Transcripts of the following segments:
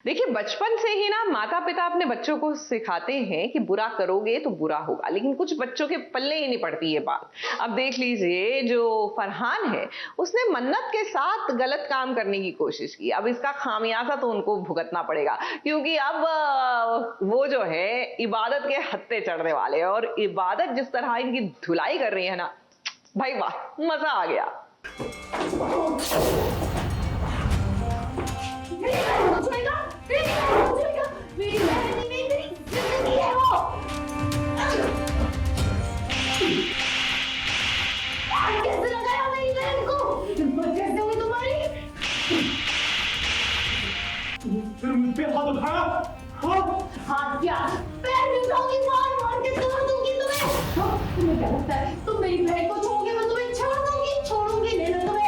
देखिए, बचपन से ही ना माता-पिता अपने बच्चों को सिखाते हैं कि बुरा करोगे तो बुरा होगा, लेकिन कुछ बच्चों के पल्ले ही नहीं पड़ती ये बात। अब देख लीजिए जो फरहान है, उसने मन्नत के साथ गलत काम करने की कोशिश की। अब इसका खामियाज़ा तो उनको भुगतना पड़ेगा क्योंकि अब वो जो है इबादत के हत्थे चढ़ने वाले हैं और इबादत जिस तरह इनकी धुलाई कर रही है ना, भाई वाह! मज़ा आ गया। मेरी बहन नहीं, मेरी जिंदगी है वो। आज कैसे लगाया मेरी बहन को? हिम्मत कैसे हुई तुम्हारी? फिर मुझ पे हाथ उठाया? हाथ क्या? पैर भी उठाऊंगी, मार मार के तोड़ दूंगी तुम्हें। तुम्हें क्या लगता है तुम मेरी बहन को छोड़ोगे, मैं तुम्हें छोड़ूंगी नहीं ना तुम्हें।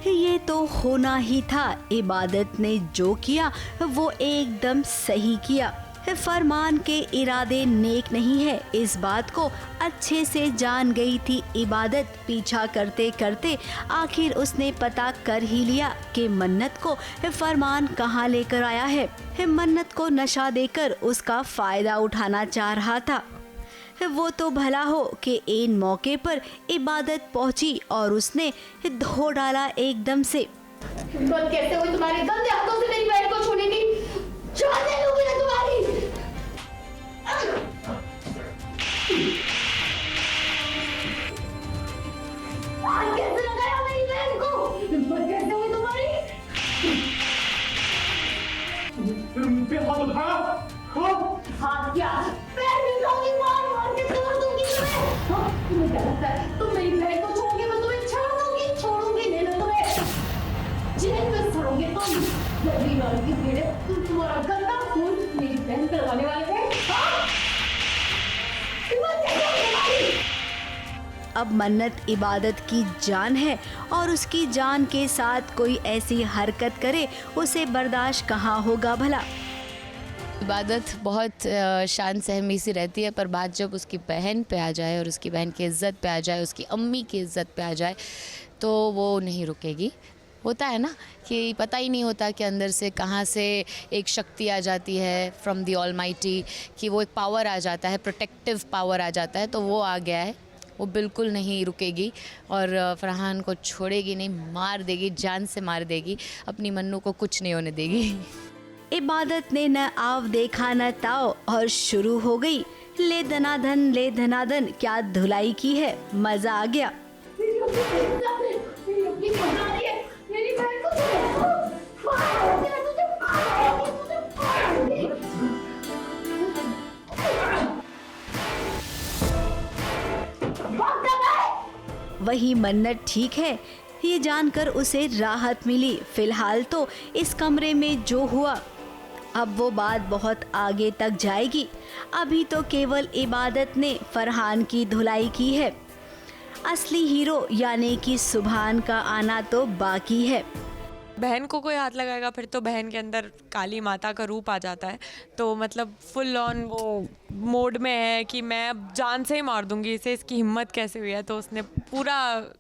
ये तो होना ही था। इबादत ने जो किया वो एकदम सही किया। फरमान के इरादे नेक नहीं है, इस बात को अच्छे से जान गई थी इबादत। पीछा करते करते आखिर उसने पता कर ही लिया कि मन्नत को फरमान कहाँ लेकर आया है। मन्नत को नशा देकर उसका फायदा उठाना चाह रहा था। वो तो भला हो कि इन मौके पर इबादत पहुंची और उसने धो डाला एकदम से। हिम्मत कैसे हुई तुम्हारी गंदे हाथों से मेरी बहन को छूने की? जान ले लूंगी ना तुम्हारी। आज कैसे लगाया मेरी बहन को? हिम्मत कैसे हुई तुम्हारी? फिर मुझ पे हाथ उठाया? हाथ क्या? पैर भी उठाऊंगी, मार मार के तोड़ दूंगी तुम्हें। तुम्हें क्या लगता है तुम मेरी बहन को छोड़ोगे, मैं तुम्हें छोड़ूंगी नहीं ना तुम्हें। जेल में सड़ोगे तुम। गली वालों की भीड़, तुम तुम्हारा गंदा खून मेरी बहन पर लगाने वाले थे। हिम्मत कैसे हुई तुम्हारी? अब मन्नत इबादत की जान है और उसकी जान के साथ कोई ऐसी हरकत करे उसे बर्दाश्त कहाँ होगा भला। इबादत बहुत शान सहमी सी रहती है, पर बात जब उसकी बहन पे आ जाए और उसकी बहन की इज़्ज़त पे आ जाए, उसकी अम्मी की इज़्ज़त पे आ जाए तो वो नहीं रुकेगी। होता है ना कि पता ही नहीं होता कि अंदर से कहाँ से एक शक्ति आ जाती है फ्रॉम द ऑलमाइटी, कि वो एक पावर आ जाता है, प्रोटेक्टिव पावर आ जाता है। तो वो आ गया है, वो बिल्कुल नहीं रुकेगी और फरहान को छोड़ेगी नहीं, मार देगी, जान से मार देगी, अपनी मन्नू को कुछ नहीं होने देगी। इबादत ने न आव देखा न ताव और शुरू हो गई ले धनाधन। क्या धुलाई की है, मजा आ गया। मेरी बहन को वही मन्नत ठीक है, ये जानकर उसे राहत मिली। फिलहाल तो इस कमरे में जो हुआ अब वो बात बहुत आगे तक जाएगी। अभी तो केवल इबादत ने फरहान की धुलाई की है। असली हीरो यानी कि सुभान का आना तो बाकी है। बहन को कोई हाथ लगाएगा फिर तो बहन के अंदर काली माता का रूप आ जाता है। तो मतलब फुल ऑन वो मोड में है कि मैं अब जान से ही मार दूंगी इसे, इसकी हिम्मत कैसे हुई है। तो उसने पूरा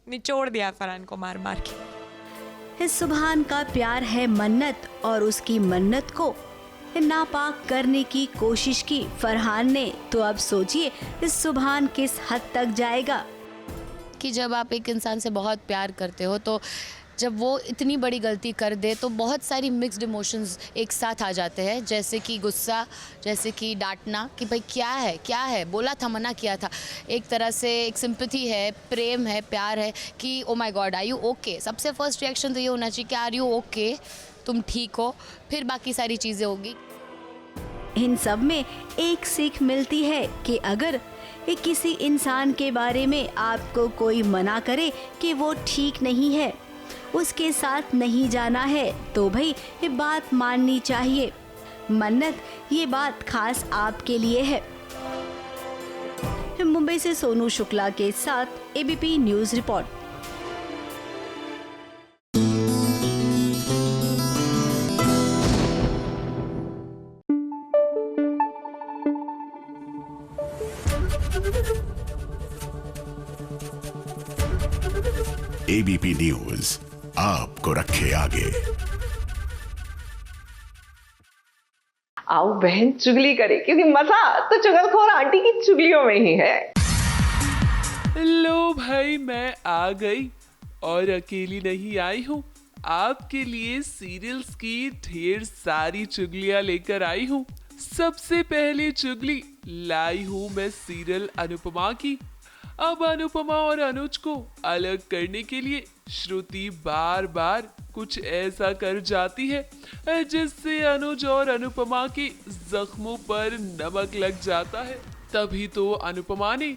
निचोड़ दिया फरहान को मार मार के। सुभान का प्यार है मन्नत और उसकी मन्नत को नापाक करने की कोशिश की फरहान ने। तो अब सोचिए सुभान किस हद तक जाएगा। कि जब आप एक इंसान से बहुत प्यार करते हो तो जब वो इतनी बड़ी गलती कर दे तो बहुत सारी मिक्स्ड इमोशंस एक साथ आ जाते हैं, जैसे कि गुस्सा, जैसे कि डांटना कि भाई क्या है बोला था, मना किया था। एक तरह से एक सिंपैथी है, प्रेम है, प्यार है कि oh my God are you okay. सबसे फर्स्ट रिएक्शन तो ये होना चाहिए कि आर यू ओके, तुम ठीक हो, फिर बाकी सारी चीज़ें होगी। इन सब में एक सीख मिलती है कि अगर किसी इंसान के बारे में आपको कोई मना करे कि वो ठीक नहीं है, उसके साथ नहीं जाना है, तो भाई ये बात माननी चाहिए। मन्नत, ये बात खास आपके लिए है। मुंबई से सोनू शुक्ला के साथ ABP news report. ABP news आपको रखे आगे। आओ बहन चुगली करे, क्योंकि मजा तो चुगलखोर आंटी की चुगलियों में ही है। लो भाई, मैं आ गई और अकेली नहीं आई हूँ। आपके लिए सीरियल्स की ढेर सारी चुगलियां लेकर आई हूँ। सबसे पहले चुगली लाई हूँ मैं सीरियल अनुपमा की। अब अनुपमा और अनुज को अलग करने के लिए श्रुति बार बार कुछ ऐसा कर जाती है जिससे अनुज और अनुपमा के जख्मों पर नमक लग जाता है। तभी तो अनुपमा ने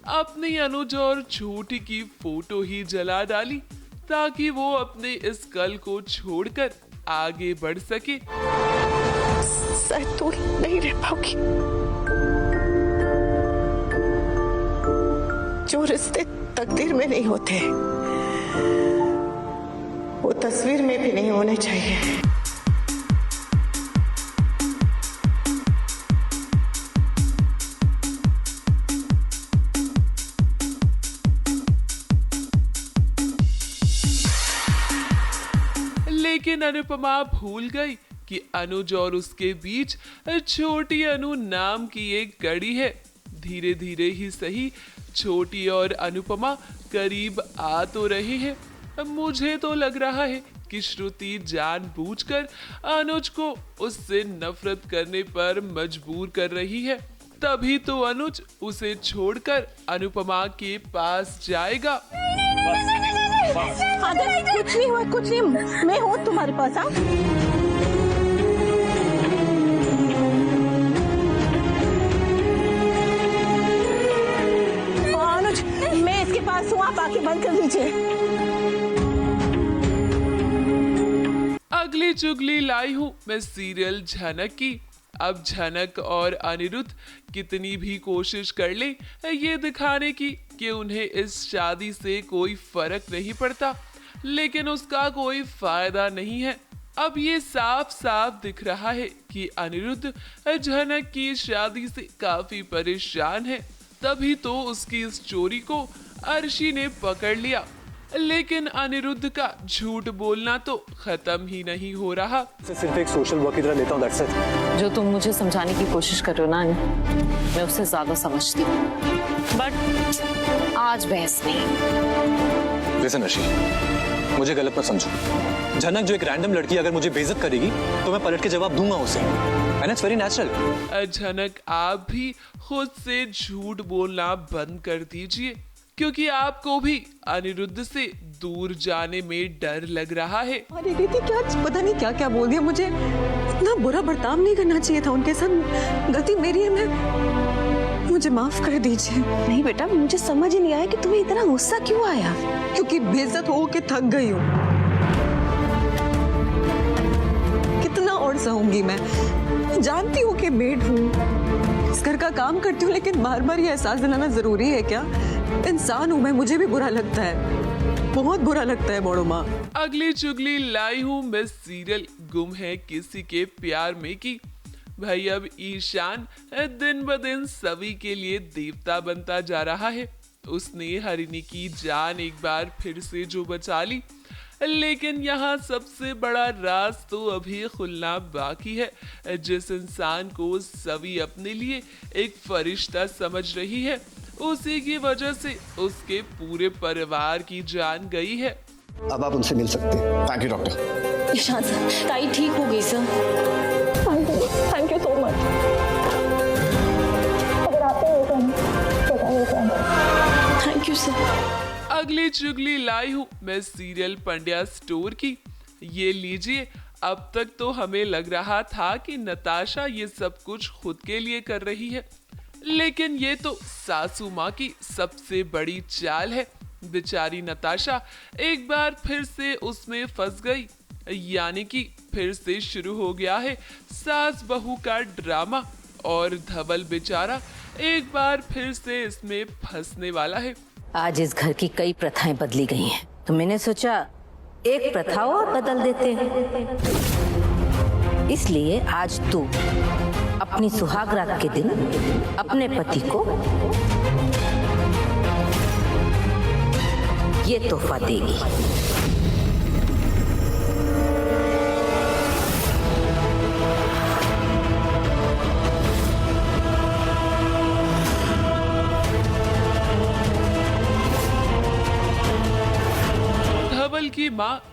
अपनी अनुज और छोटी की फोटो ही जला डाली ताकि वो अपने इस कल को छोड़कर आगे बढ़ सके। शायद तू नहीं रह पाओगी। जो रिश्ते तकदीर में नहीं होते वो तस्वीर में भी नहीं होने चाहिए। लेकिन अनुपमा भूल गई कि अनुज और उसके बीच छोटी अनु नाम की एक कड़ी है। धीरे धीरे ही सही छोटी और अनुपमा करीब आ तो रही है। मुझे तो लग रहा है कि श्रुति जानबूझकर अनुज को उससे नफरत करने पर मजबूर कर रही है। तभी तो अनुज उसे छोड़कर अनुपमा के पास जाएगा। कुछ नहीं हुआ, कुछ नहीं, मैं हूँ तुम्हारे पास। अनुज, मैं इसके पास हूँ, आप आके बंद कर दीजिए। अगली चुगली लाई हूँ मैं सीरियल झनक की। अब झनक और अनिरुद्ध कितनी भी कोशिश कर ले ये दिखाने की कि उन्हें इस शादी से कोई फर्क नहीं पड़ता, लेकिन उसका कोई फायदा नहीं है। अब ये साफ साफ दिख रहा है कि अनिरुद्ध झनक की शादी से काफी परेशान है। तभी तो उसकी इस चोरी को अर्शी ने पकड़ लिया। लेकिन अनिरुद्ध का झूठ बोलना तो खत्म ही नहीं हो रहा। सिर्फ एक सोशल वर्क की तरह लेता हूँ, that's it। जो तुम मुझे समझाने की कोशिश कर रहे हो ना, मैं उससे ज्यादा समझती हूँ, बट आज बहस नहीं। लिसन अर्शी, मुझे गलत मत समझो। झनक जो एक रैंडम लड़की अगर मुझे बेइज्जत करेगी तो मैं पलट के जवाब दूंगा उसे, and it's very natural। झनक, आप भी खुद से झूठ बोलना बंद कर दीजिए, क्योंकि आपको भी अनिरुद्ध से दूर जाने में डर लग रहा है। अरे दीदी, क्या पता नहीं क्या क्या बोल दिया। मुझे इतना बुरा बर्ताव नहीं करना चाहिए था उनके साथ। गलती मेरी है, मुझे माफ कर दीजिए। नहीं बेटा, मुझे समझ ही नहीं आया कि तुम्हें इतना गुस्सा क्यों आया। क्योंकि बेइज्जत हो के थक गई हूँ। कितना और सहूंगी मैं। जानती हूँ कि मेड हूँ, इस घर का काम करती हूँ, लेकिन बार बार ये एहसास दिलाना जरूरी है क्या? इंसान हूँ मैं, मुझे भी बुरा लगता है, बहुत बुरा लगता है बड़ो माँ। अगली चुगली लाई हूँ मैं सीरियल गुम है किसी के प्यार में की। भाई अब ईशान दिन ब दिन सभी के लिए देवता बनता जा रहा है। उसने हरिणी की जान एक बार फिर से जो बचा ली, लेकिन यहाँ सबसे बड़ा राज तो अभी खुलना बाकी है। जिस इंसान को सभी अपने लिए एक फरिश्ता समझ रही है, उसी की वजह से उसके पूरे परिवार की जान गई है। अब आप उनसे मिल सकते हैं। Thank you doctor. Ishaan sir, ताई ठीक हो गई sir. Thank you so much. अगर आपको थैंक यू सर। अगली चुगली लाई हूँ मैं सीरियल पंड्या स्टोर की। ये लीजिए, अब तक तो हमें लग रहा था कि नताशा ये सब कुछ खुद के लिए कर रही है, लेकिन ये तो सासू माँ की सबसे बड़ी चाल है। बेचारी नताशा एक बार फिर से उसमें फंस गई, यानी कि फिर से शुरू हो गया है सास बहू का ड्रामा, और धवल बेचारा एक बार फिर से इसमें फंसने वाला है। आज इस घर की कई प्रथाएं बदली गई हैं, तो मैंने सोचा एक प्रथा और बदल देते हैं। इसलिए आज तू अपनी सुहाग रात के दिन अपने पति को ये तोहफा देगी।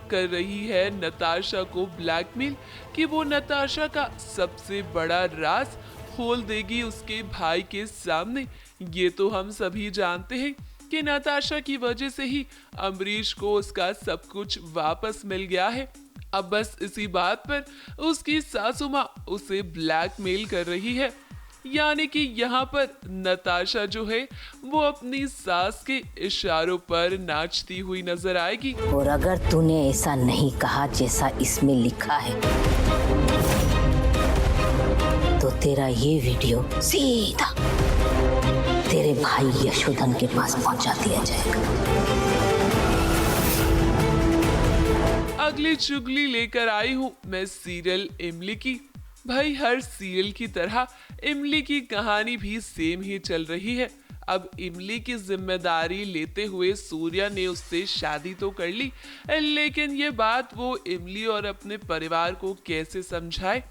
कर रही है नताशा को ब्लैकमेल कि वो नताशा का सबसे बड़ा राज खोल देगी उसके भाई के सामने। ये तो हम सभी जानते हैं कि नताशा की वजह से ही अमरीश को उसका सब कुछ वापस मिल गया है। अब बस इसी बात पर उसकी सासू माँ उसे ब्लैकमेल कर रही है, यानी कि यहाँ पर नताशा जो है वो अपनी सास के इशारों पर नाचती हुई नजर आएगी। और अगर तूने ऐसा नहीं कहा जैसा इसमें लिखा है तो तेरा ये वीडियो सीधा तेरे भाई यशोधन के पास पहुंचा दिया जाएगा। अगली चुगली लेकर आई हूँ मैं सीरियल इमली की। भाई हर सीरियल की तरह इमली की कहानी भी सेम ही चल रही है। अब इमली की जिम्मेदारी लेते हुए सूर्या ने उससे शादी तो कर ली, लेकिन ये बात वो इमली और अपने परिवार को कैसे समझाए।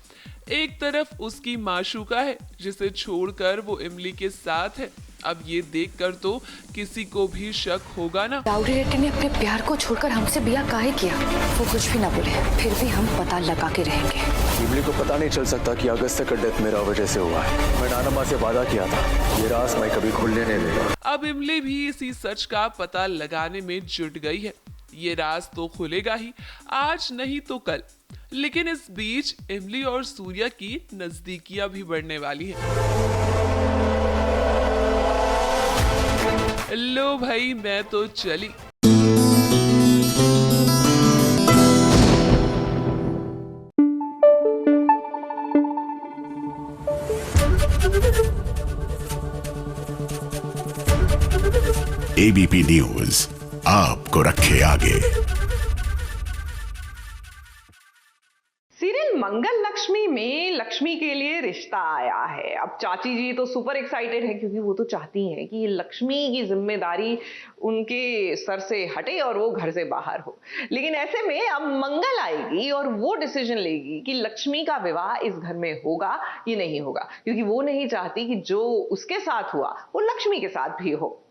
एक तरफ उसकी माशूका है जिसे छोड़कर वो इमली के साथ है। अब ये देखकर तो किसी को भी शक होगा ना। राउडी रेड्डी ने अपने प्यार को छोड़कर हमसे ब्याह काहे किया? वो कुछ भी ना बोले, फिर भी हम पता लगा के रहेंगे। इमली को पता नहीं चल सकता कि अगस्त का डेथ मेरा वजह से हुआ है। मैं नाना माँ से वादा किया था, ये राज मैं कभी खुलने नहीं देगा। अब इमली भी इसी सच का पता लगाने में जुट गई है। ये राज तो खुलेगा ही, आज नहीं तो कल। लेकिन इस बीच इमली और सूर्या की नजदीकियां भी बढ़ने वाली है। लो भाई मैं तो चली। एबीपी न्यूज आपको रखे आगे। सीरियल मंगल लक्ष्मी में लक्ष्मी के लिए रिश्ता आया है। अब चाची जी तो सुपर एक्साइटेड है क्योंकि वो तो चाहती हैं कि ये लक्ष्मी की जिम्मेदारी उनके सर से हटे और वो घर से बाहर हो। लेकिन ऐसे में अब मंगल आएगी और वो डिसीजन लेगी कि लक्ष्मी का विवाह इस घर में होगा या नहीं होगा, क्योंकि वो नहीं चाहती कि जो उसके साथ हुआ वो लक्ष्मी के साथ भी हो।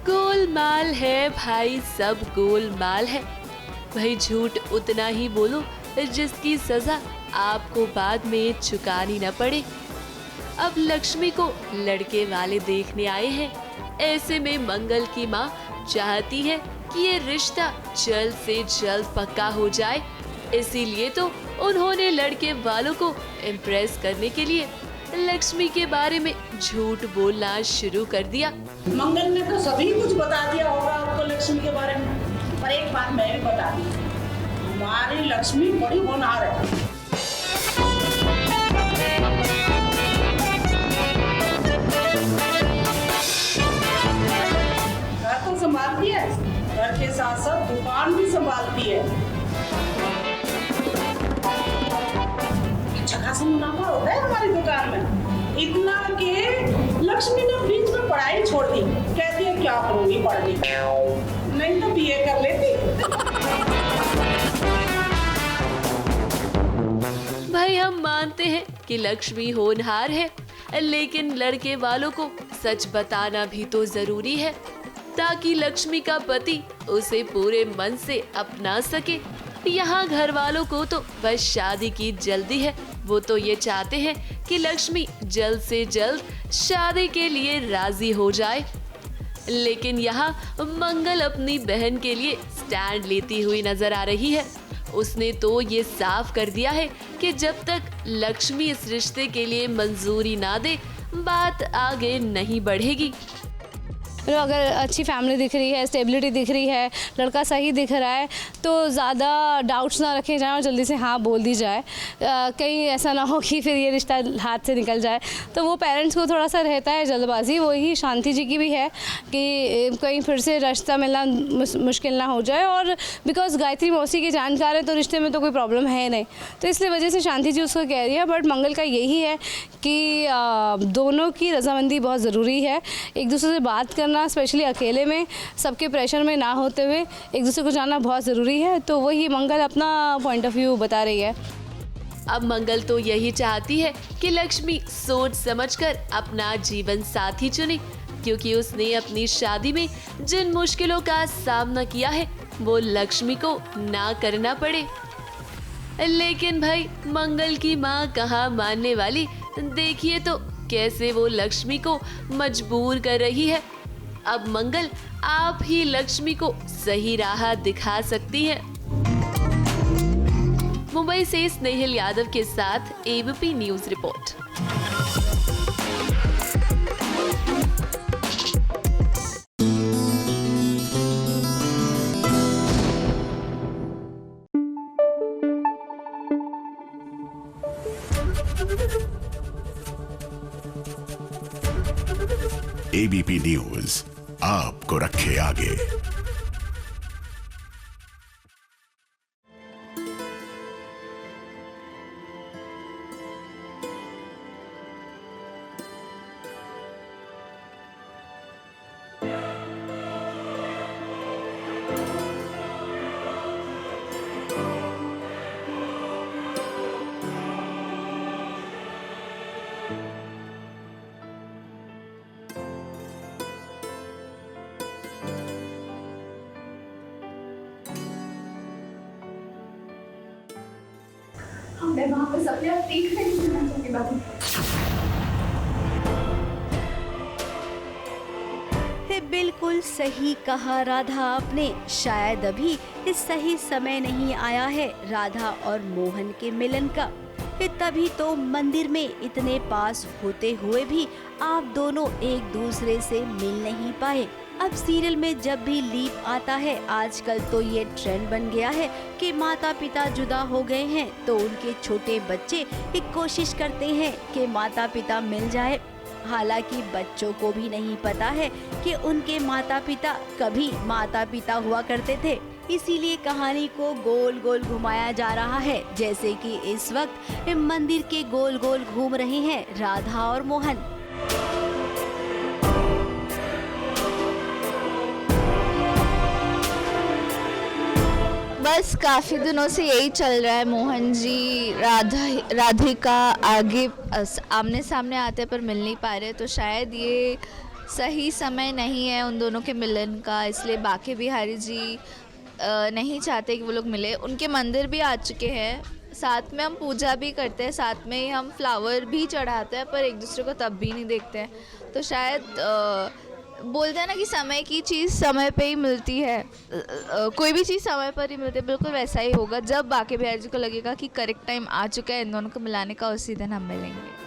गोलमाल है भाई, सब गोलमाल है भाई। झूठ उतना ही बोलो जिसकी सजा आपको बाद में चुकानी न पड़े। अब लक्ष्मी को लड़के वाले देखने आए हैं। ऐसे में मंगल की माँ चाहती है कि ये रिश्ता जल्द से जल्द पक्का हो जाए। इसीलिए तो उन्होंने लड़के वालों को इम्प्रेस करने के लिए लक्ष्मी के बारे में झूठ बोलना शुरू कर दिया। मंगल ने तो सभी कुछ बता दिया होगा आपको लक्ष्मी के बारे में, पर एक बात मैं भी बता दी, हमारी लक्ष्मी बड़ी होनहार है। घर तो संभालती है, घर के साथ साथ दुकान भी संभालती है। अच्छा खासा मुनाफा होता है हमारी दुकान में, इतना कि लक्ष्मी ने बीच में पढ़ाई छोड़ दी। कहती है क्या करूंगी पढ़ ली, नहीं तो बीए कर लेती। भाई हम मानते हैं कि लक्ष्मी होनहार है, लेकिन लड़के वालों को सच बताना भी तो जरूरी है ताकि लक्ष्मी का पति उसे पूरे मन से अपना सके। यहाँ घर वालों को तो बस शादी की जल्दी है। वो तो ये चाहते हैं कि लक्ष्मी जल्द से जल्द शादी के लिए राजी हो जाए। लेकिन यहाँ मंगल अपनी बहन के लिए स्टैंड लेती हुई नजर आ रही है। उसने तो ये साफ कर दिया है कि जब तक लक्ष्मी इस रिश्ते के लिए मंजूरी ना दे, बात आगे नहीं बढ़ेगी। अगर अच्छी फैमिली दिख रही है, स्टेबिलिटी दिख रही है, लड़का सही दिख रहा है तो ज़्यादा डाउट्स ना रखे जाएं और जल्दी से हाँ बोल दी जाए। कहीं ऐसा ना हो कि फिर ये रिश्ता हाथ से निकल जाए। तो वो पेरेंट्स को थोड़ा सा रहता है जल्दबाजी, वही शांति जी की भी है कि कहीं फिर से रिश्ता मिलना मुश्किल ना हो जाए। और बिकॉज गायत्री मौसी के जानकार है तो रिश्ते में तो कोई प्रॉब्लम है नहीं, तो इसलिए वजह से शांति जी उसको कह रही है। बट मंगल का यही है कि दोनों की रजामंदी बहुत ज़रूरी है। एक दूसरे से बात करना, स्पेशली अकेले में सबके प्रेशर में ना होते हुए एक दूसरे को जानना बहुत ज़रूरी है। तो वही मंगल अपना पॉइंट ऑफ व्यू बता रही है। अब मंगल तो यही चाहती है कि लक्ष्मी सोच समझकर अपना जीवन साथी चुने, क्योंकि उसने अपनी शादी में जिन मुश्किलों का सामना किया है वो लक्ष्मी को ना करना पड़े। लेकिन भाई मंगल की माँ कहाँ मानने वाली, देखिए तो कैसे वो लक्ष्मी को मजबूर कर रही है। अब मंगल आप ही लक्ष्मी को सही राह दिखा सकती हैं। मुंबई से स्नेहिल यादव के साथ ABP news report. ABP news आपको रखे आगे। मैं वापस अपने आप देख रही हूँ बाबू। बिल्कुल सही कहा राधा आपने। शायद अभी इस सही समय नहीं आया है राधा और मोहन के मिलन का। तभी तो मंदिर में इतने पास होते हुए भी आप दोनों एक दूसरे से मिल नहीं पाए। अब सीरियल में जब भी लीप आता है आजकल तो ये ट्रेंड बन गया है कि माता पिता जुदा हो गए हैं तो उनके छोटे बच्चे एक कोशिश करते हैं कि माता पिता मिल जाए। हालांकि बच्चों को भी नहीं पता है कि उनके माता पिता कभी माता पिता हुआ करते थे। इसीलिए कहानी को गोल गोल घुमाया जा रहा है, जैसे कि इस वक्त मंदिर के गोल गोल घूम रहे हैं राधा और मोहन। बस काफ़ी दिनों से यही चल रहा है। मोहन जी राधिका आगे आमने सामने आते पर मिल नहीं पा रहे, तो शायद ये सही समय नहीं है उन दोनों के मिलन का। इसलिए बाकी बिहारी जी नहीं चाहते कि वो लोग मिले। उनके मंदिर भी आ चुके हैं, साथ में हम पूजा भी करते हैं, साथ में ही हम फ्लावर भी चढ़ाते हैं, पर एक दूसरे को तब भी नहीं देखते हैं। तो शायद बोलते हैं ना कि समय की चीज़ समय पे ही मिलती है, कोई भी चीज़ समय पर ही मिलती है, बिल्कुल वैसा ही होगा। जब बाकी बिहारी जी को लगेगा कि करेक्ट टाइम आ चुका है इन दोनों को मिलाने का, उसी दिन हम मिलेंगे।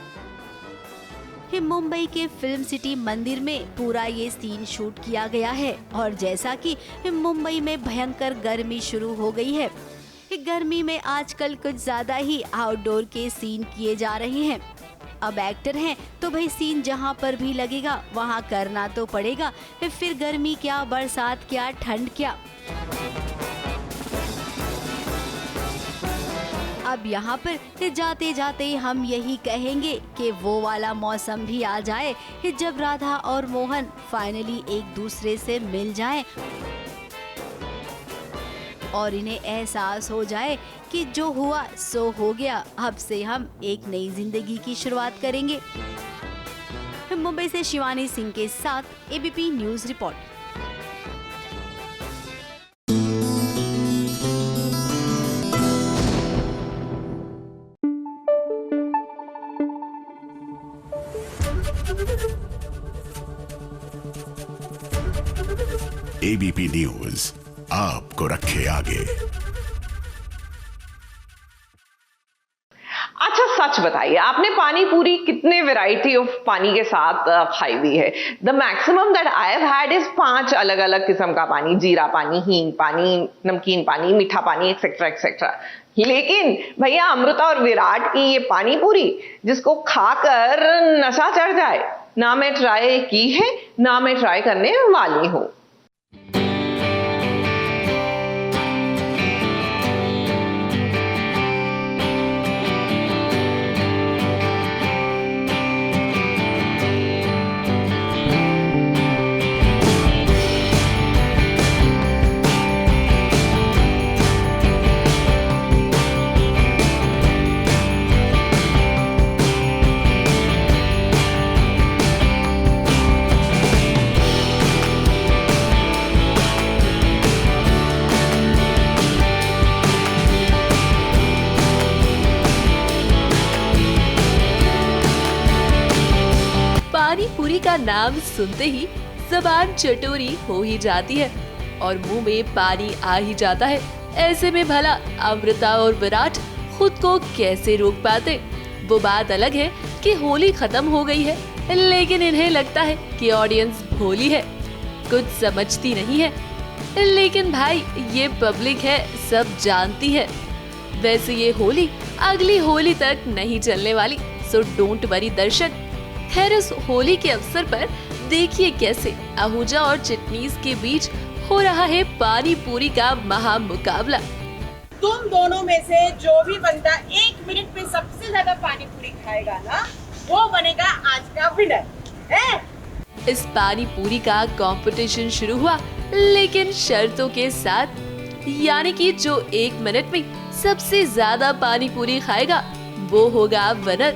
मुंबई के फिल्म सिटी मंदिर में पूरा ये सीन शूट किया गया है और जैसा कि मुंबई में भयंकर गर्मी शुरू हो गई है, गर्मी में आजकल कुछ ज्यादा ही आउटडोर के सीन किए जा रहे हैं। अब एक्टर हैं तो भाई सीन जहाँ पर भी लगेगा वहाँ करना तो पड़ेगा, फिर गर्मी क्या, बरसात क्या, ठंड क्या। अब यहाँ पर जाते जाते हम यही कहेंगे कि वो वाला मौसम भी आ जाए जब राधा और मोहन फाइनली एक दूसरे से मिल जाएं और इन्हें एहसास हो जाए कि जो हुआ सो हो गया, अब से हम एक नई जिंदगी की शुरुआत करेंगे। मुंबई से शिवानी सिंह के साथ ABP news report. ABP news आपको रखे आगे। अच्छा सच बताइए, आपने पानी पूरी कितने वैरायटी ऑफ पानी के साथ खाई हुई है? The maximum that I have had is 5 अलग अलग किस्म का पानी, जीरा पानी, हींग पानी, नमकीन पानी, मीठा पानी, एक्सेट्रा एक्सेट्रा। लेकिन भैया अमृता और विराट की ये पानी पूरी जिसको खाकर नशा चढ़ जाए, ना मैं ट्राई की है ना मैं ट्राई करने वाली हूँ। पानी पूरी का नाम सुनते ही जबान चटोरी हो ही जाती है और मुंह में पानी आ ही जाता है। ऐसे में भला अमृता और विराट खुद को कैसे रोक पाते? वो बात अलग है कि होली खत्म हो गई है, लेकिन इन्हें लगता है कि ऑडियंस भोली है, कुछ समझती नहीं है। लेकिन भाई ये पब्लिक है, सब जानती है। वैसे ये होली अगली होली तक नहीं चलने वाली, सो डोंट वरी दर्शक। खैर इस होली के अवसर पर देखिए कैसे आहूजा और चिटनीस के बीच हो रहा है पानी पूरी का महा मुकाबला। तुम दोनों में से जो भी बंदा 1 मिनट में सबसे ज्यादा पानी पूरी खाएगा ना, वो बनेगा आज का विनर है। इस पानी पूरी का कंपटीशन शुरू हुआ, लेकिन शर्तों के साथ, यानी कि जो 1 मिनट में सबसे ज्यादा पानी पूरी खाएगा वो होगा विनर।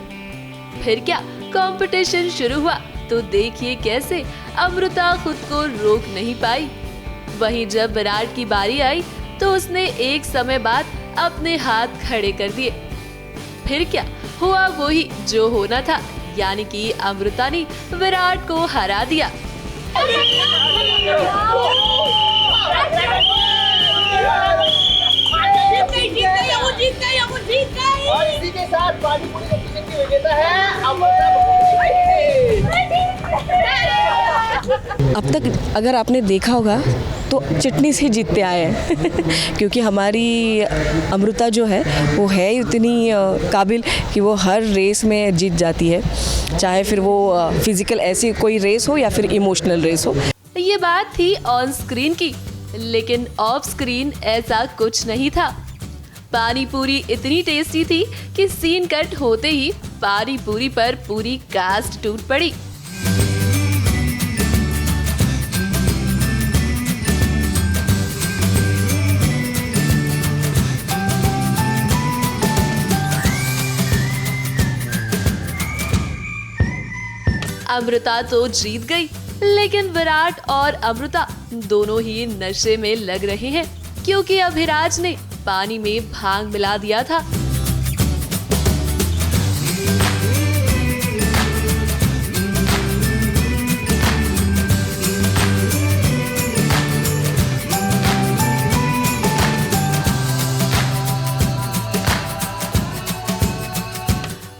फिर क्या कंपटीशन शुरू हुआ तो देखिए कैसे अमृता खुद को रोक नहीं पाई। वहीं जब विराट की बारी आई तो उसने एक समय बाद अपने हाथ खड़े कर दिए। फिर क्या हुआ वही जो होना था, यानी कि अमृता ने विराट को हरा दिया। और इसी के साथ पानी पूरी कंपटीशन की विजेता है अमृता। अब तक अगर आपने देखा होगा तो चिटनीस ही जीतते आए हैं क्योंकि हमारी अमृता जो है वो है इतनी काबिल कि वो हर रेस में जीत जाती है, चाहे फिर वो फिजिकल ऐसी कोई रेस हो या फिर इमोशनल रेस हो। ये बात थी ऑन स्क्रीन की, लेकिन ऑफ स्क्रीन ऐसा कुछ नहीं था। पानी पूरी इतनी टेस्टी थी कि सीन कट होते ही पानी पूरी पर पूरी कास्ट टूट पड़ी। अमृता तो जीत गई, लेकिन विराट और अमृता दोनों ही नशे में लग रहे हैं क्योंकि अभिराज ने पानी में भांग मिला दिया था।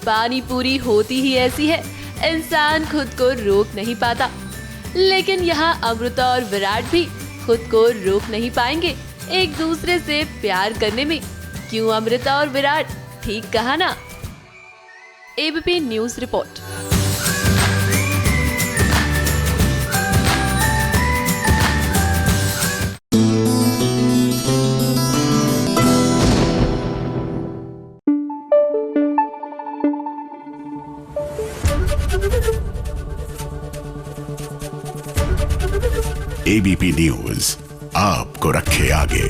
पानी पूरी होती ही ऐसी है, इंसान खुद को रोक नहीं पाता। लेकिन यहाँ अमृता और विराट भी खुद को रोक नहीं पाएंगे एक दूसरे से प्यार करने में। क्यों अमृता और विराट, ठीक कहा ना? ABP news report. ABP news आपको रखे आगे।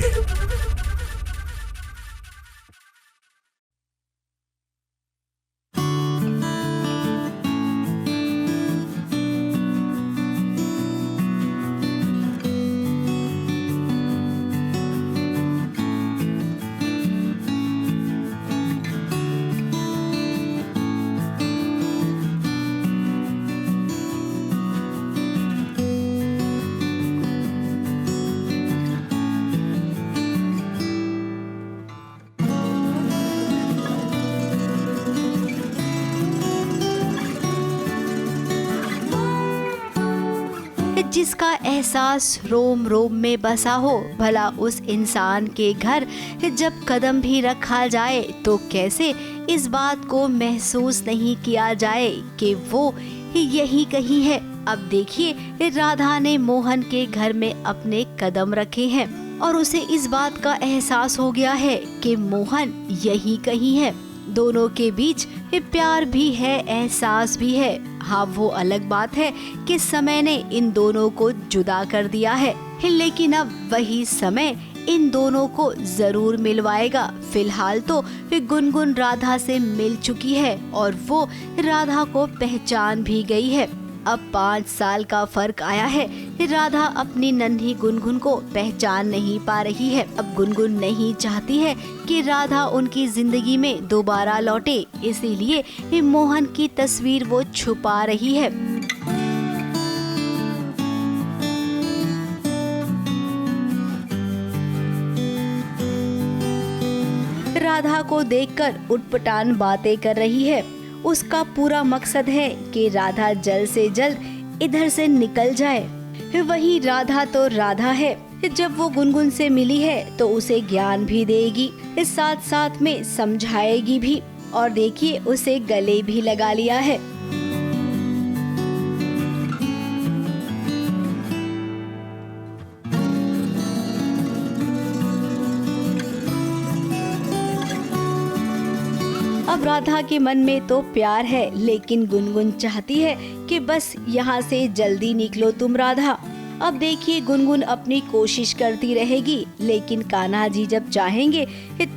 जिसका एहसास रोम रोम में बसा हो। भला उस इंसान के घर जब कदम भी रखा जाए तो कैसे इस बात को महसूस नहीं किया जाए कि वो यही कहीं है। अब देखिए, राधा ने मोहन के घर में अपने कदम रखे हैं और उसे इस बात का एहसास हो गया है कि मोहन यही कहीं है। दोनों के बीच प्यार भी है, एहसास भी है। हाँ, वो अलग बात है कि समय ने इन दोनों को जुदा कर दिया है, लेकिन अब वही समय इन दोनों को जरूर मिलवाएगा। फिलहाल तो गुनगुन राधा से मिल चुकी है और वो राधा को पहचान भी गई है। अब 5 साल का फर्क आया है। राधा अपनी नन्ही गुनगुन को पहचान नहीं पा रही है। अब गुनगुन नहीं चाहती है कि राधा उनकी जिंदगी में दोबारा लौटे, इसीलिए मोहन की तस्वीर वो छुपा रही है। राधा को देखकर उटपटांग बातें कर रही है। उसका पूरा मकसद है कि राधा जल्द से जल्द इधर से निकल जाए। वही राधा तो राधा है, जब वो गुनगुन से मिली है तो उसे ज्ञान भी देगी, इस साथ साथ में समझाएगी भी। और देखिए, उसे गले भी लगा लिया है। अब राधा के मन में तो प्यार है, लेकिन गुनगुन चाहती है कि बस यहाँ से जल्दी निकलो तुम राधा। अब देखिए, गुनगुन अपनी कोशिश करती रहेगी, लेकिन कान्हा जी जब चाहेंगे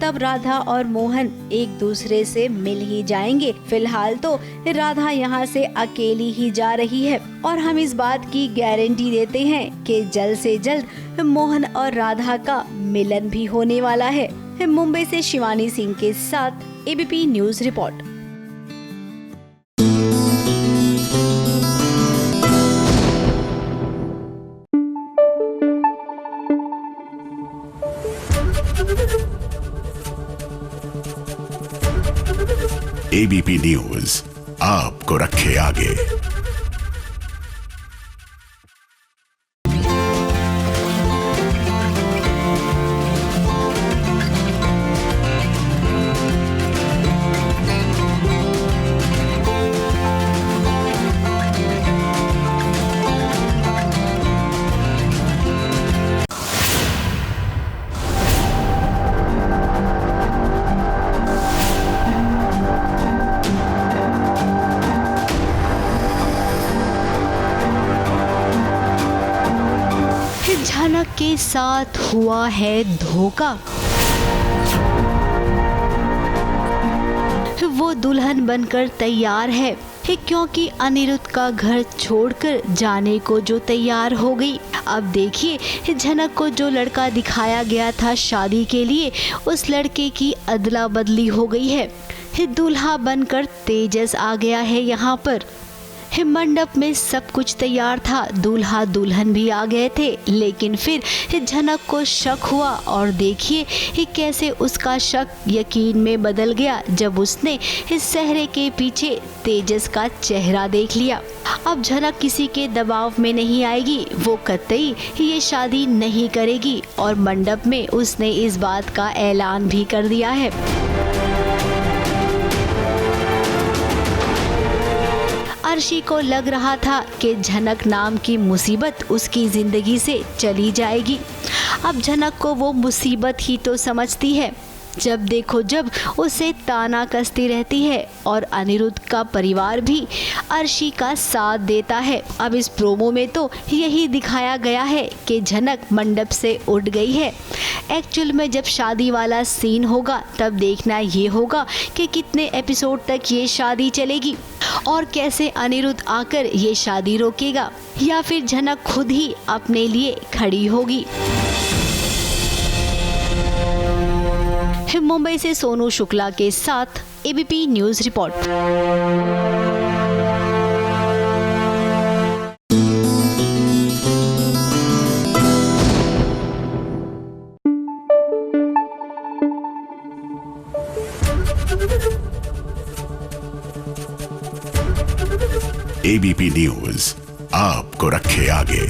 तब राधा और मोहन एक दूसरे से मिल ही जाएंगे। फिलहाल तो राधा यहाँ से अकेली ही जा रही है और हम इस बात की गारंटी देते हैं कि जल्द से जल्द मोहन और राधा का मिलन भी होने वाला है। मुंबई से शिवानी सिंह के साथ ABP news report. ABP news आपको रखे आगे। झनक के साथ हुआ है धोखा। वो दुल्हन बनकर तैयार है क्योंकि अनिरुद्ध का घर छोड़कर जाने को जो तैयार हो गई। अब देखिए, झनक को जो लड़का दिखाया गया था शादी के लिए, उस लड़के की अदला बदली हो गई है। दूल्हा बनकर तेजस आ गया है यहाँ पर। मंडप में सब कुछ तैयार था, दूल्हा दुल्हन भी आ गए थे, लेकिन फिर झनक को शक हुआ और देखिए कैसे उसका शक यकीन में बदल गया जब उसने इस सहरे के पीछे तेजस का चेहरा देख लिया। अब झनक किसी के दबाव में नहीं आएगी, वो कतई ये शादी नहीं करेगी और मंडप में उसने इस बात का ऐलान भी कर दिया है। अर्शी को लग रहा था कि झनक नाम की मुसीबत उसकी जिंदगी से चली जाएगी। अब झनक को वो मुसीबत ही तो समझती है। जब देखो जब उसे ताना कसती रहती है और अनिरुद्ध का परिवार भी अर्शी का साथ देता है। अब इस प्रोमो में तो यही दिखाया गया है कि झनक मंडप से उठ गई है। एक्चुअल में जब शादी वाला सीन होगा तब देखना ये होगा कि कितने एपिसोड तक ये शादी चलेगी और कैसे अनिरुद्ध आकर ये शादी रोकेगा या फिर झनक खुद ही अपने लिए खड़ी होगी। मुंबई से सोनू शुक्ला के साथ ABP news report. ABP news आपको रखे आगे।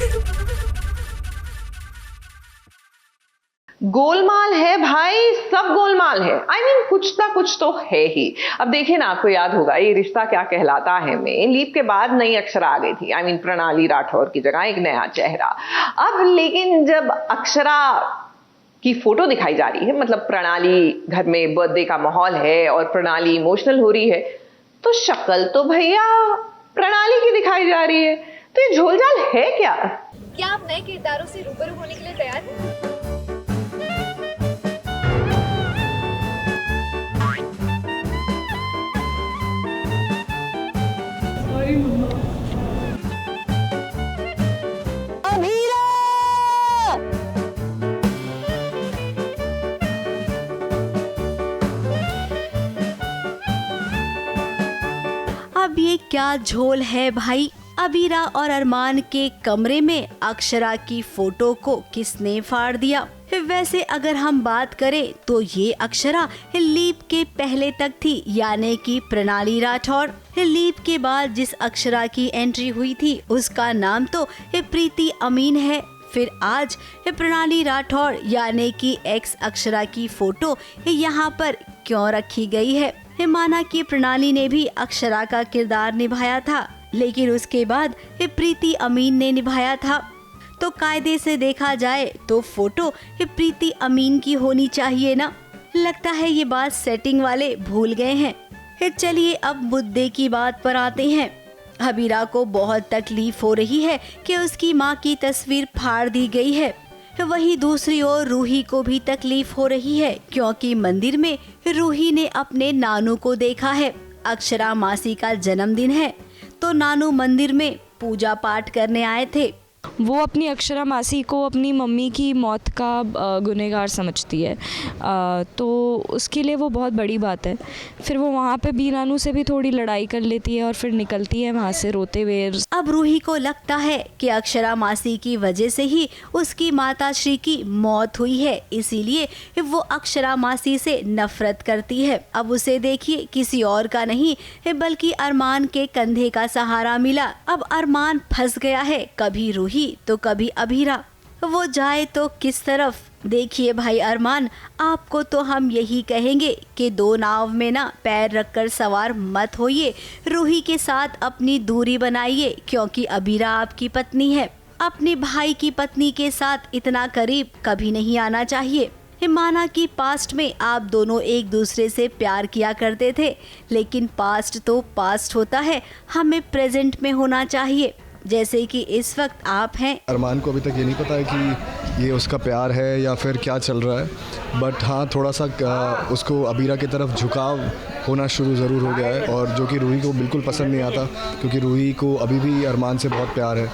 गोलमाल है भाई, सब गोलमाल है। I mean, कुछ ना कुछ तो है ही। अब देखिए ना, आपको याद होगा ये रिश्ता क्या कहलाता है में लीप के बाद नई अक्षरा आ गई थी। I mean, प्रणाली राठौर की जगह एक नया चेहरा। अब लेकिन जब अक्षरा की फोटो दिखाई जा रही है, मतलब प्रणाली घर में बर्थडे का माहौल है और प्रणाली इमोशनल हो रही है, तो शक्ल तो भैया प्रणाली की दिखाई जा रही है। तो ये झोलझाल है क्या? क्या आप नए किरदारों से रूबरू होने के लिए तैयार हैं? अब ये क्या झोल है भाई। अबीरा और अरमान के कमरे में अक्षरा की फोटो को किसने फाड़ दिया? वैसे अगर हम बात करें तो ये अक्षरा लीप के पहले तक थी, यानी कि प्रणाली राठौर। लीप के बाद जिस अक्षरा की एंट्री हुई थी उसका नाम तो प्रीति अमीन है। फिर आज प्रणाली राठौर यानी कि एक्स अक्षरा की फोटो यहाँ पर क्यों रखी गई है? माना कि प्रणाली ने भी अक्षरा का किरदार निभाया था, लेकिन उसके बाद प्रीति अमीन ने निभाया था। तो कायदे से देखा जाए तो फोटो प्रीति अमीन की होनी चाहिए ना। लगता है ये बात सेटिंग वाले भूल गए हैं। चलिए अब मुद्दे की बात पर आते हैं। अबीरा को बहुत तकलीफ हो रही है कि उसकी माँ की तस्वीर फाड़ दी गई है। वहीं दूसरी ओर रूही को भी तकलीफ हो रही है, क्योंकि मंदिर में रूही ने अपने नानू को देखा है। अक्षरा मासी का जन्मदिन है तो नानू मंदिर में पूजा पाठ करने आए थे। वो अपनी अक्षरा मासी को अपनी मम्मी की मौत का गुनहगार समझती है, तो उसके लिए वो बहुत बड़ी बात है। फिर वो वहाँ पे बी नानू से भी थोड़ी लड़ाई कर लेती है और फिर निकलती है वहाँ से रोते हुए। अब रूही को लगता है कि अक्षरा मासी की वजह से ही उसकी माताश्री की मौत हुई है, इसीलिए वो अक्षरा मासी से नफरत करती है। अब उसे देखिए किसी और का नहीं बल्कि अरमान के कंधे का सहारा मिला। अब अरमान फंस गया है, कभी रूही तो कभी अबीरा। वो जाए तो किस तरफ? देखिए भाई अरमान, आपको तो हम यही कहेंगे कि दो नाव में ना पैर रखकर सवार मत होइए। रूही के साथ अपनी दूरी बनाइए, क्योंकि अबीरा आपकी पत्नी है। अपने भाई की पत्नी के साथ इतना करीब कभी नहीं आना चाहिए। माना कि पास्ट में आप दोनों एक दूसरे से प्यार किया करते थे, लेकिन पास्ट तो पास्ट होता है, हमें प्रेजेंट में होना चाहिए, जैसे कि इस वक्त आप हैं। अरमान को अभी तक ये नहीं पता है कि ये उसका प्यार है या फिर क्या चल रहा है, बट हाँ थोड़ा सा उसको अबीरा की तरफ झुकाव होना शुरू ज़रूर हो गया है, और जो कि रूही को बिल्कुल पसंद नहीं आता, क्योंकि रूही को अभी भी अरमान से बहुत प्यार है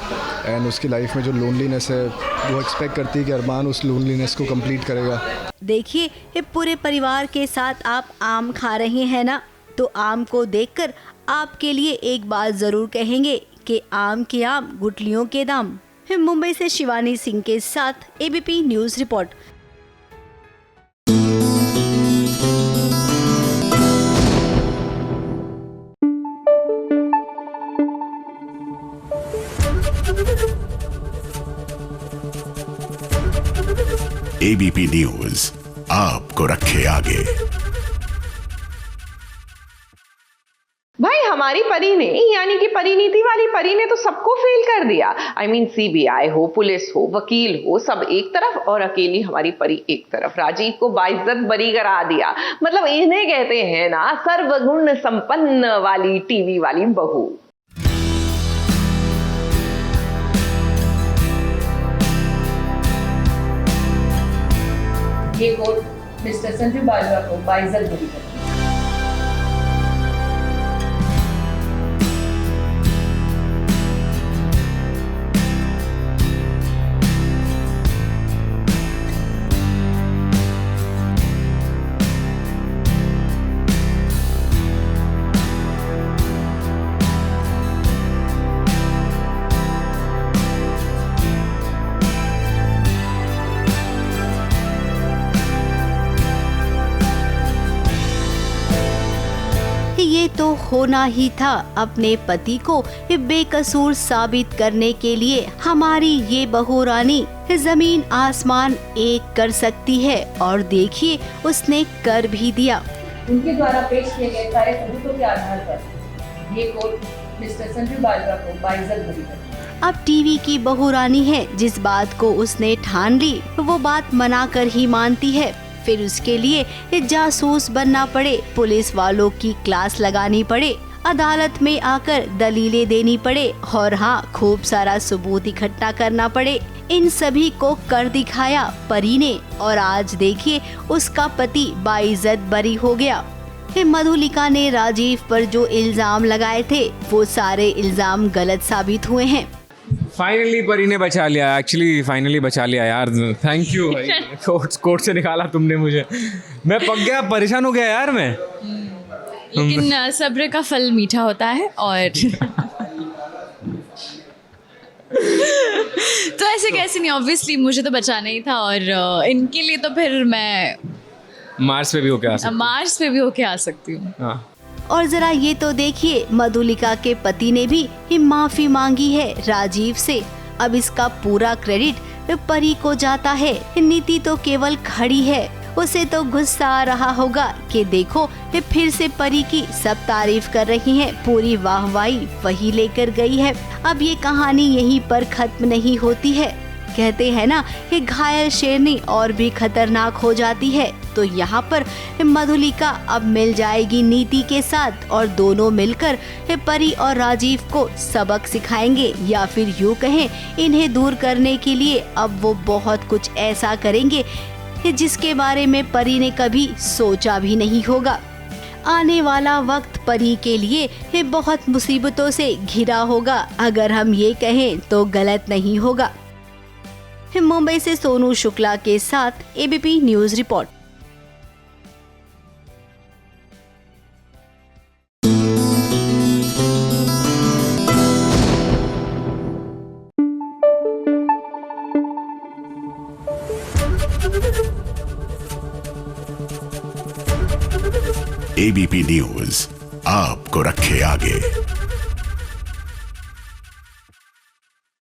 एंड उसकी लाइफ में जो लोनलीनेस है वो एक्सपेक्ट करती है कि अरमान उस लोनलीनेस को कंप्लीट करेगा। देखिए ये पूरे परिवार के साथ आप आम खा रहे हैं ना, तो आम को देखकर आपके लिए एक बात ज़रूर कहेंगे कि आम के आम गुठलियों के दाम। मुंबई से शिवानी सिंह के साथ ABP news report. ABP news आपको रखे आगे। भाई हमारी परी ने, यानी कि परिणीति वाली परी ने तो सबको फेल कर दिया। I mean, CBI हो, पुलिस हो, वकील हो, सब एक तरफ और अकेली हमारी परी एक तरफ। राजीव को बाइज्जत बरी करा दिया। मतलब इन्हें कहते हैं ना सर्वगुण संपन्न वाली टीवी वाली बहू। ये कोर्ट मिस्टर संजू बाजवा को बाइज्जत बरी कर दिया। तो होना ही था। अपने पति को बेकसूर साबित करने के लिए हमारी ये बहू रानी जमीन आसमान एक कर सकती है, और देखिए उसने कर भी दिया। उनके द्वारा पेश किए गए सारे सबूतों के आधार पर ये कोर्ट मिस्टर संजू बाजवा को बाइज्जत बरी करती है। अब टीवी की बहू रानी है, जिस बात को उसने ठान ली वो बात मना कर ही मानती है। फिर उसके लिए जासूस बनना पड़े, पुलिस वालों की क्लास लगानी पड़े, अदालत में आकर दलीलें देनी पड़े, और हाँ, खूब सारा सबूत इकट्ठा करना पड़े। इन सभी को कर दिखाया परी ने, और आज देखिए उसका पति बाइज्जत बरी हो गया। मधुलिका ने राजीव पर जो इल्जाम लगाए थे वो सारे इल्जाम गलत साबित हुए हैं। फाइनली परी ने बचा लिया, एक्चुअली फाइनली बचा लिया यार, थैंक यू भाई। कोर्ट से निकाला तुमने मुझे, मैं पक गया, परेशान हो गया यार मैं। लेकिन सब्र का फल मीठा होता है, और तो ऐसे कैसे नहीं, ऑब्वियसली मुझे तो बचाना ही था, और इनके लिए तो फिर मैं मार्स पे भी होके आ सकती हूँ। हाँ। और जरा ये तो देखिए, मधुलिका के पति ने भी माफी मांगी है राजीव से। अब इसका पूरा क्रेडिट परी को जाता है। नीति तो केवल खड़ी है, उसे तो गुस्सा आ रहा होगा कि देखो फिर से परी की सब तारीफ कर रही हैं, पूरी वाहवाही वही लेकर गई है। अब ये कहानी यहीं पर खत्म नहीं होती है। कहते हैं ना कि घायल शेरनी और भी खतरनाक हो जाती है। तो यहाँ पर मधुलिका अब मिल जाएगी नीति के साथ, और दोनों मिलकर परी और राजीव को सबक सिखाएंगे, या फिर यूँ कहें इन्हें दूर करने के लिए अब वो बहुत कुछ ऐसा करेंगे जिसके बारे में परी ने कभी सोचा भी नहीं होगा। आने वाला वक्त परी के लिए बहुत मुसीबतों से घिरा होगा, अगर हम ये कहें तो गलत नहीं होगा। मुंबई से सोनू शुक्ला के साथ ABP news report. ABP news आपको रखे आगे।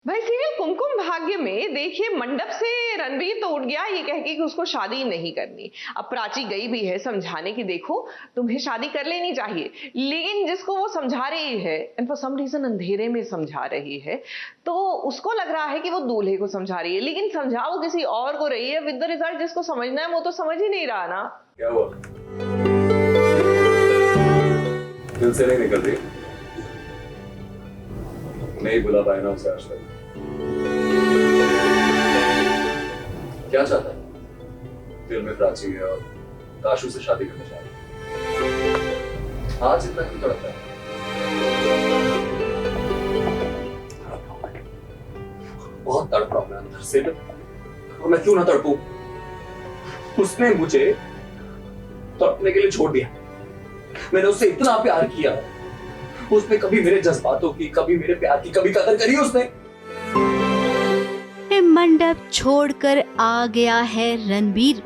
भाई सीरियल कुमकुम भाग्य में देखिए मंडप से रणबीर तो उठ गया ये कह के कि उसको शादी नहीं करनी। अब प्राची गई भी है समझाने की, देखो तुम्हें शादी कर लेनी चाहिए, लेकिन जिसको वो समझा रही है एंड फॉर सम रीजन अंधेरे में समझा रही है, तो उसको लग रहा है कि वो दूल्हे को समझा रही है, लेकिन समझा वो किसी और को रही है। विद द रिजल्ट जिसको समझना है वो तो समझ ही नहीं रहा ना। क्या हुआ? दिल से नहीं निकल रही, नहीं बुला पाया ना उसे आज तक। क्या चाहता है? दिल में प्राची है और दाशु से शादी करना चाहता है। आज इतना क्यों तड़पता है? बहुत तड़प रहा हूं मैं अंदर से, और मैं क्यों ना तड़पूं? उसने मुझे तड़पने के लिए छोड़ दिया। मैंने उससे इतना प्यार किया, उसने कभी मेरे जज्बातों की, कभी मेरे प्यार की, कभी कदर करी उसने? मंडप छोड़कर आ गया है रणबीर।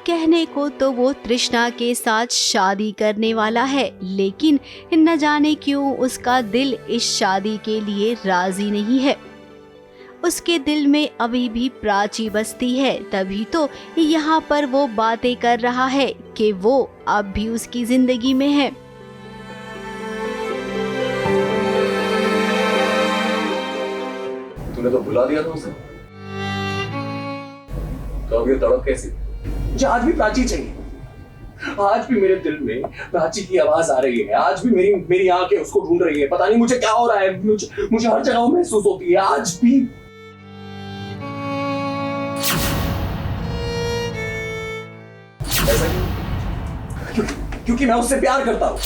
कहने को तो वो तृष्णा के साथ शादी करने वाला है, लेकिन न जाने क्यों उसका दिल इस शादी के लिए राजी नहीं है। उसके दिल में अभी भी प्राची बसती है, तभी तो यहाँ पर वो बातें कर रहा है कि वो अब भी उसकी जिंदगी में है। तूने तो बुला दिया था उसे, तो अब ये तड़प कैसी? मुझे आज भी प्राची चाहिए, आज भी मेरे दिल में प्राची की आवाज आ रही है, आज भी मेरी आंखें उसको ढूंढ रही है। पता नहीं मुझे क्या हो रहा है, मुझे हर जगह महसूस होती है आज भी। ऐसा क्योंकि मैं उससे प्यार करता हूं।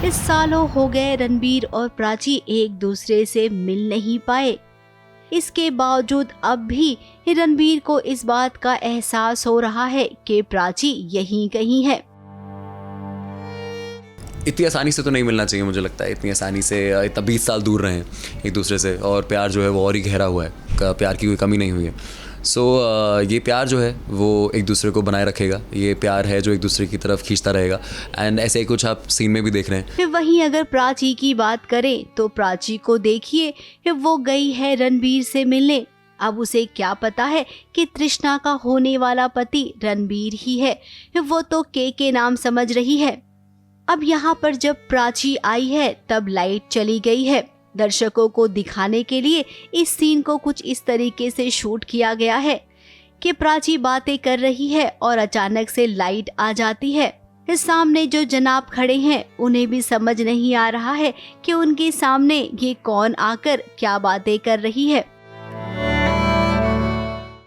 इस सालों हो गए रणबीर और प्राची एक दूसरे से मिल नहीं पाए। इसके बावजूद अब भी रणबीर को इस बात का एहसास हो रहा है कि प्राची यहीं कहीं है। इतनी आसानी से तो नहीं मिलना चाहिए, मुझे लगता है इतनी आसानी से, इतना 20 साल दूर रहे एक दूसरे से, और प्यार जो है वो और ही गहरा हुआ है, प्यार की कोई कमी नहीं हुई है। सो ये प्यार जो है वो एक दूसरे को बनाए रखेगा, ये प्यार है जो एक दूसरे की तरफ खींचता रहेगा। एंड ऐसे ही कुछ आप सीन में भी देख रहे हैं। वहीं अगर प्राची की बात करें तो प्राची को देखिए, वो गई है रणबीर से मिलने। अब उसे क्या पता है कि तृष्णा का होने वाला पति रणबीर ही है, वो तो के नाम समझ रही है। अब यहाँ पर जब प्राची आई है तब लाइट चली गई है। दर्शकों को दिखाने के लिए इस सीन को कुछ इस तरीके से शूट किया गया है कि प्राची बातें कर रही है और अचानक से लाइट आ जाती है। सामने जो जनाब खड़े हैं उन्हें भी समझ नहीं आ रहा है कि उनके सामने ये कौन आकर क्या बातें कर रही है।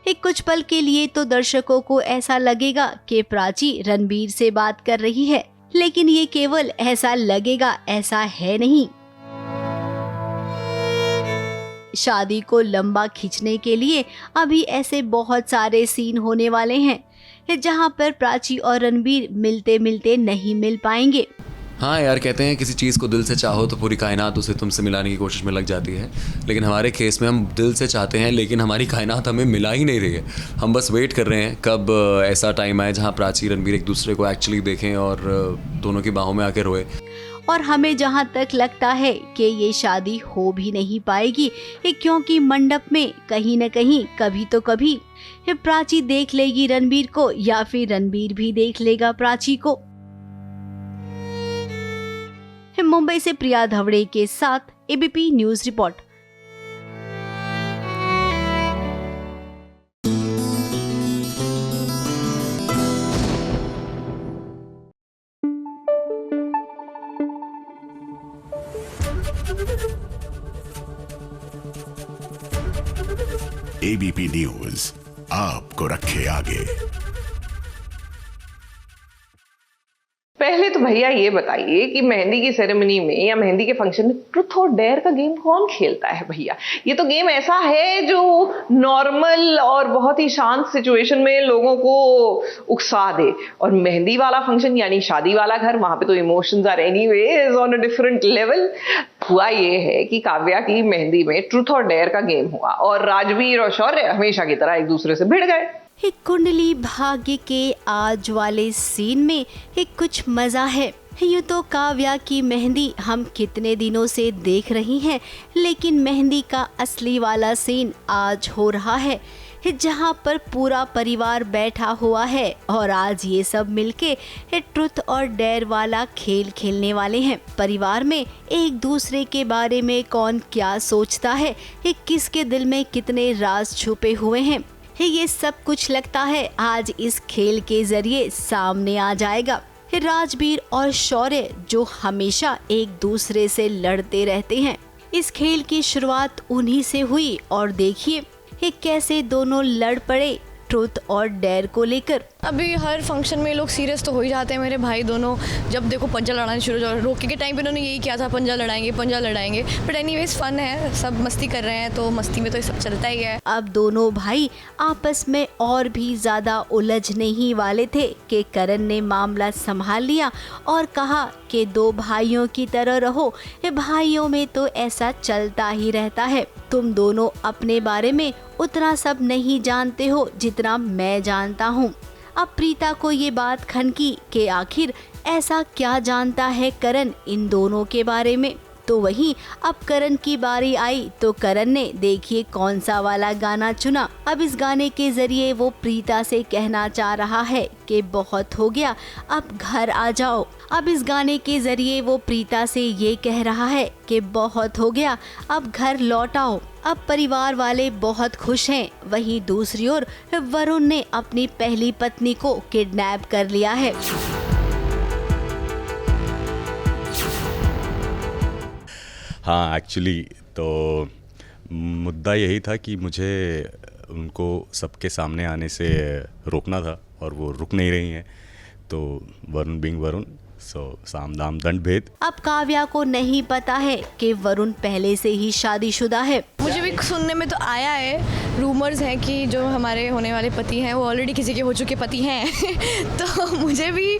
एक कुछ पल के लिए तो दर्शकों को ऐसा लगेगा कि प्राची रणबीर से बात कर रही है, लेकिन ये केवल ऐसा लगेगा, ऐसा है नहीं। शादी को लंबा खींचने के लिए अभी ऐसे बहुत सारे सीन होने वाले हैं जहां पर प्राची और रणबीर मिलते मिलते नहीं मिल पाएंगे। हाँ यार, कहते हैं किसी चीज़ को दिल से चाहो तो पूरी कायनात उसे तुमसे मिलाने की कोशिश में लग जाती है, लेकिन हमारे केस में हम दिल से चाहते हैं लेकिन हमारी कायनात हमें मिला ही नहीं रही है। हम बस वेट कर रहे हैं कब ऐसा टाइम आए जहाँ प्राची रणबीर एक दूसरे को एक्चुअली देखें और दोनों की बाहों में आके रोए। और हमें जहां तक लगता है कि ये शादी हो भी नहीं पाएगी, क्योंकि मंडप में कहीं न कहीं कभी तो कभी प्राची देख लेगी रणबीर को या फिर रणबीर भी देख लेगा प्राची को। मुंबई से प्रिया धवड़े के साथ ABP news report. ABP news आपको रखे आगे। पहले तो भैया ये बताइए कि मेहंदी की सेरेमनी में या मेहंदी के फंक्शन में ट्रुथ और डेयर का गेम कौन खेलता है भैया? ये तो गेम ऐसा है जो नॉर्मल और बहुत ही शांत सिचुएशन में लोगों को उकसा दे, और मेहंदी वाला फंक्शन यानी शादी वाला घर, वहां पे तो emotions are anyways on a different level. हुआ ये है कि काव्या की मेहंदी में ट्रुथ और डेयर का गेम हुआ और राजवीर और शौर्य हमेशा की तरह एक दूसरे से भिड़ गए। एक कुंडली भाग्य के आज वाले सीन में एक कुछ मजा है। यूँ तो काव्या की मेहंदी हम कितने दिनों से देख रही हैं, लेकिन मेहंदी का असली वाला सीन आज हो रहा है, जहाँ पर पूरा परिवार बैठा हुआ है और आज ये सब मिलके ट्रुथ और डेयर वाला खेल खेलने वाले हैं। परिवार में एक दूसरे के बारे में कौन क्या सोचता है, किसके दिल में कितने राज छुपे हुए हैं, ये सब कुछ लगता है आज इस खेल के जरिए सामने आ जाएगा। राजवीर और शौर्य जो हमेशा एक दूसरे से लड़ते रहते हैं, इस खेल की शुरुआत उन्हीं से हुई और देखिए कैसे दोनों लड़ पड़े ट्रुथ और डेयर को लेकर। अभी हर फंक्शन में लोग सीरियस तो हो ही जाते हैं मेरे भाई दोनों। जब देखो पंजा लड़ाना शुरू हो, रोके के टाइम पे उन्होंने यही किया था, पंजा लड़ाएंगे। बट एनीवेज फन है, सब मस्ती कर रहे हैं तो मस्ती में तो सब चलता ही है। अब दोनों भाई आपस में और भी ज्यादा उलझने ही वाले थे कि करण ने मामला संभाल लिया और कहा कि दो भाइयों की तरह रहो, भाइयों में तो ऐसा चलता ही रहता है। तुम दोनों अपने बारे में उतना सब नहीं जानते हो जितना मैं जानता हूँ। अब प्रीता को ये बात खनकी कि आखिर ऐसा क्या जानता है करण इन दोनों के बारे में। तो वहीं अब करण की बारी आई तो करण ने देखिए कौन सा वाला गाना चुना। अब इस गाने के जरिए वो प्रीता से कहना चाह रहा है कि बहुत हो गया, अब घर आ जाओ। अब इस गाने के जरिए वो प्रीता से ये कह रहा है कि बहुत हो गया, अब घर लौट आओ। अब परिवार वाले बहुत खुश हैं। वहीं दूसरी ओर वरुण ने अपनी पहली पत्नी को किडनैप कर लिया है। हाँ, एक्चुअली तो मुद्दा यही था कि मुझे उनको सबके सामने आने से रोकना था और वो रुक नहीं रही हैं, तो वरुण बिंग वरुण, सो साम दाम दंड भेद। अब काव्या को नहीं पता है कि वरुण पहले से ही शादीशुदा है। मुझे भी सुनने में तो आया है, रूमर्स हैं कि जो हमारे होने वाले पति हैं वो ऑलरेडी किसी के हो चुके पति हैं तो मुझे भी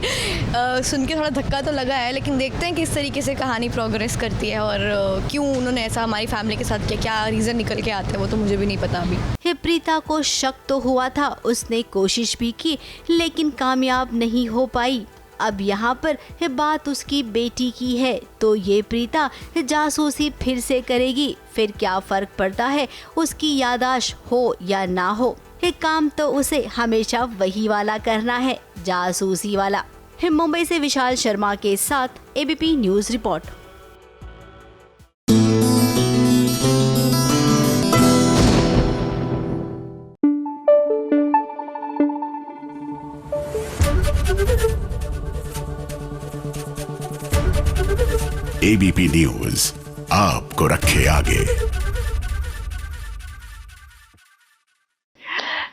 सुन के थोड़ा धक्का तो लगा है, लेकिन देखते हैं किस तरीके से कहानी प्रोग्रेस करती है और क्यों उन्होंने ऐसा हमारी फैमिली के साथ किया, क्या रीज़न निकल के आता है वो तो मुझे भी नहीं पता अभी। प्रीता को शक तो हुआ था, उसने कोशिश भी की लेकिन कामयाब नहीं हो पाई। अब यहाँ पर बात उसकी बेटी की है तो ये प्रीता जासूसी फिर से करेगी, फिर क्या फर्क पड़ता है उसकी याददाश्त हो या ना हो, काम तो उसे हमेशा वही वाला करना है, जासूसी वाला। मुंबई से विशाल शर्मा के साथ ABP news report. ABP news आपको रखे आगे।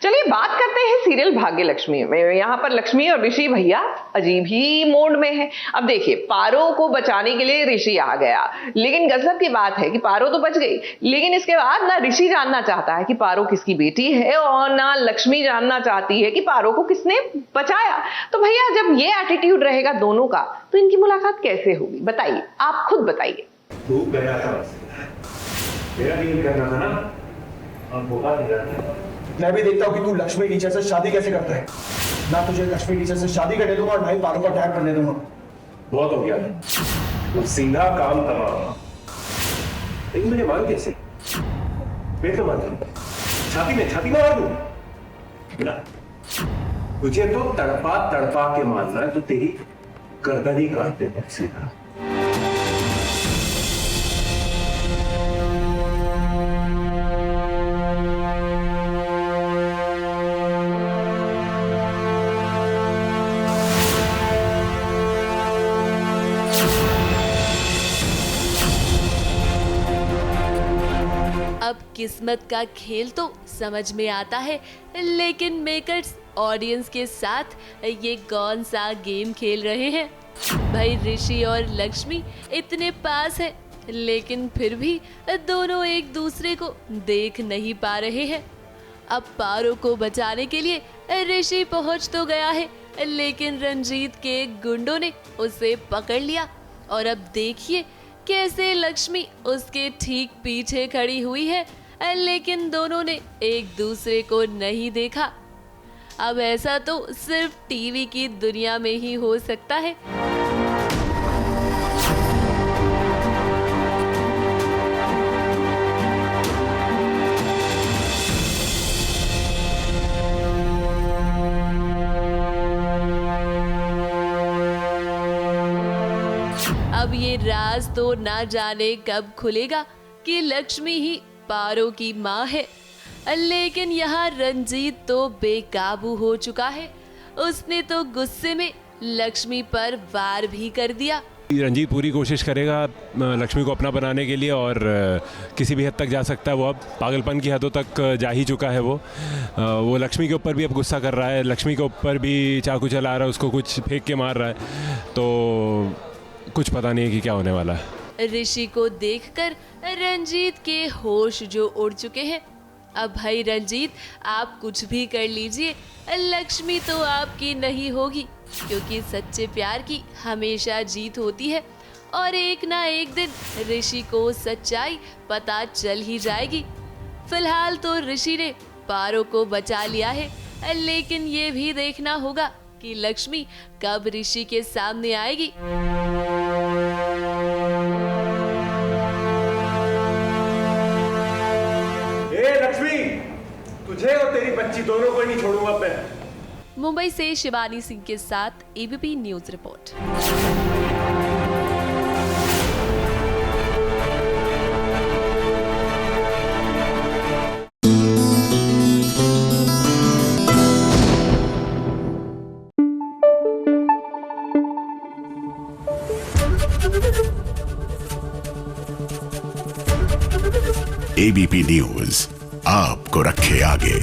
चलिए बात करते हैं सीरियल भाग्य लक्ष्मी में। यहाँ पर लक्ष्मी और ऋषि भैया अजीब ही मोड में है। अब देखिए, पारो को बचाने के लिए ऋषि आ गया, लेकिन गजब की बात है कि पारो तो बच गई, लेकिन इसके बाद ना ऋषि जानना चाहता है कि पारो किसकी बेटी है और ना लक्ष्मी जानना चाहती है कि पारो को किसने बचाया। तो भैया जब ये एटीट्यूड रहेगा दोनों का तो इनकी मुलाकात कैसे होगी, बताइए, आप खुद बताइए। तू गया था, मेरा डील करना था ना, अब होगा नहीं। मैं भी देखता हूँ कि तू लक्ष्मी टीचर से शादी कैसे करता है। ना तुझे लक्ष्मी टीचर से शादी करने दूंगा और ना ही पारो का टैग करने दूंगा। बहुत हो गया, तू सीधा काम तमाम। लेकिन मुझे मान कैसे? मैं तो मानता हूँ, छाती में मार दूं ना। तुझे तो तड़पा के मारना है तो तेरी गर्दन ही काट देना सीधा। अब किस्मत का खेल तो समझ में आता है, लेकिन मेकर्स ऑडियंस के साथ ये कौन सा गेम खेल रहे हैं। भाई ऋषि और लक्ष्मी इतने पास हैं, लेकिन फिर भी दोनों एक दूसरे को देख नहीं पा रहे हैं। अब पारो को बचाने के लिए ऋषि पहुंच तो गया है, लेकिन रंजीत के गुंडों ने उसे पकड़ लिया और अब देखिए कैसे लक्ष्मी उसके ठीक पीछे खड़ी हुई है, लेकिन दोनों ने एक दूसरे को नहीं देखा। अब ऐसा तो सिर्फ टीवी की दुनिया में ही हो सकता है। अब ये राज तो ना जाने कब खुलेगा कि लक्ष्मी ही पारो की माँ है, लेकिन यहाँ रंजीत तो बेकाबू हो चुका है। उसने तो गुस्से में लक्ष्मी पर वार भी कर दिया। रंजीत पूरी कोशिश करेगा लक्ष्मी को अपना बनाने के लिए और किसी भी हद तक जा सकता है। वो अब पागलपन की हदों तक जा ही चुका है। वो लक्ष्मी के ऊपर भी अब गुस्सा कर रहा है, लक्ष्मी के ऊपर भी चाकू चला रहा है, उसको कुछ फेंक के मार रहा है, तो कुछ पता नहीं है कि क्या होने वाला है। ऋषि को देखकर रंजीत के होश जो उड़ चुके हैं। अब भाई रंजीत, आप कुछ भी कर लीजिए, लक्ष्मी तो आपकी नहीं होगी, क्योंकि सच्चे प्यार की हमेशा जीत होती है और एक ना एक दिन ऋषि को सच्चाई पता चल ही जाएगी। फिलहाल तो ऋषि ने पारो को बचा लिया है, लेकिन ये भी देखना होगा कि लक्ष्मी कब ऋषि के सामने आएगी। लक्ष्मी, तुझे और तेरी बच्ची दोनों को नहीं छोड़ूंगा मैं। मुंबई से शिवानी सिंह के साथ ABP news report. ABP news आपको रखे आगे।